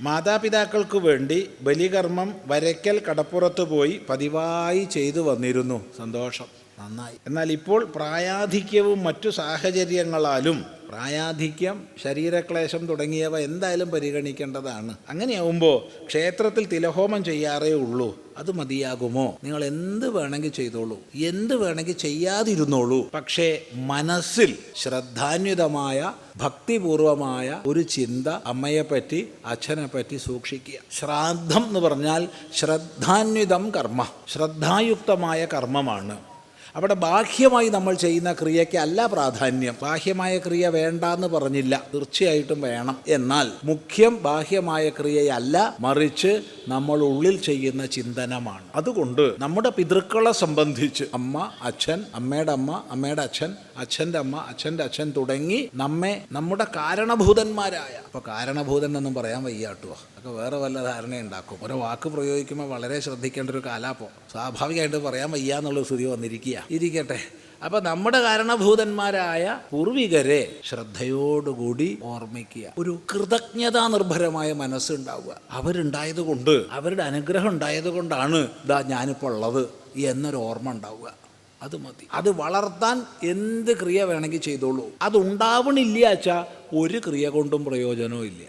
മാതാപിതാക്കൾക്ക് വേണ്ടി ബലികർമ്മം വരയ്ക്കൽ കടപ്പുറത്ത് പോയി പതിവായി ചെയ്തു വന്നിരുന്നു. സന്തോഷം, നന്നായി. എന്നാൽ ഇപ്പോൾ പ്രായാധിക്യവും മറ്റു സാഹചര്യങ്ങളാലും പ്രായാധിക്യം, ശരീരക്ലേശം തുടങ്ങിയവ എന്തായാലും പരിഗണിക്കേണ്ടതാണ്. അങ്ങനെയാവുമ്പോൾ ക്ഷേത്രത്തിൽ തിലഹോമം ചെയ്യാറേ ഉള്ളൂ. അത് മതിയാകുമോ? നിങ്ങൾ എന്ത് വേണമെങ്കിൽ ചെയ്തോളൂ, എന്ത് വേണമെങ്കിൽ ചെയ്യാതിരുന്നോളൂ. പക്ഷേ മനസ്സിൽ ശ്രദ്ധാന്വിതമായ ഭക്തിപൂർവമായ ഒരു ചിന്ത അമ്മയെപ്പറ്റി, അച്ഛനെപ്പറ്റി സൂക്ഷിക്കുക. ശ്രാദ്ധം എന്ന് പറഞ്ഞാൽ ശ്രദ്ധാന്വിതം കർമ്മ, ശ്രദ്ധായുക്തമായ കർമ്മമാണ്. അവിടെ ബാഹ്യമായി നമ്മൾ ചെയ്യുന്ന ക്രിയയ്ക്ക് അല്ല പ്രാധാന്യം. ബാഹ്യമായ ക്രിയ വേണ്ടാന്ന് പറഞ്ഞില്ല, തീർച്ചയായിട്ടും വേണം. എന്നാൽ മുഖ്യം ബാഹ്യമായ ക്രിയയല്ല, മറിച്ച് നമ്മൾ ഉള്ളിൽ ചെയ്യുന്ന ചിന്തനമാണ്. അതുകൊണ്ട് നമ്മുടെ പിതൃക്കളെ സംബന്ധിച്ച് അമ്മ, അച്ഛൻ, അമ്മയുടെ അമ്മ, അമ്മയുടെ അച്ഛൻ, അച്ഛൻ്റെ അമ്മ, അച്ഛൻ്റെ അച്ഛൻ തുടങ്ങി നമ്മെ നമ്മുടെ കാരണഭൂതന്മാരായ, അപ്പോൾ കാരണഭൂതൻ എന്നും പറയാൻ വയ്യാട്ടുവോ, ഒക്കെ വേറെ വല്ല ധാരണയുണ്ടാക്കും. ഓരോ വാക്ക് പ്രയോഗിക്കുമ്പോൾ വളരെ ശ്രദ്ധിക്കേണ്ട ഒരു കാലാപ്പോൾ സ്വാഭാവികമായിട്ട് പറയാൻ വയ്യ എന്നുള്ളൊരു സ്ഥിതി വന്നിരിക്കുക. ഇരിക്കട്ടെ. അപ്പം നമ്മുടെ കാരണഭൂതന്മാരായ പൂർവികരെ ശ്രദ്ധയോടുകൂടി ഓർമ്മിക്കുക. ഒരു കൃതജ്ഞതാ നിർഭരമായ മനസ്സുണ്ടാവുക. അവരുണ്ടായതുകൊണ്ട്, അവരുടെ അനുഗ്രഹം ഉണ്ടായതുകൊണ്ടാണ് ഇതാ ഞാനിപ്പോൾ ഉള്ളത് എന്നൊരു ഓർമ്മ ഉണ്ടാവുക. അത് മതി. അത് വളർത്താൻ എന്ത് ക്രിയ വേണമെങ്കിൽ ചെയ്തോളൂ. അതുണ്ടാവണില്ല വെച്ചാൽ ഒരു ക്രിയ കൊണ്ടും പ്രയോജനവും ഇല്ല.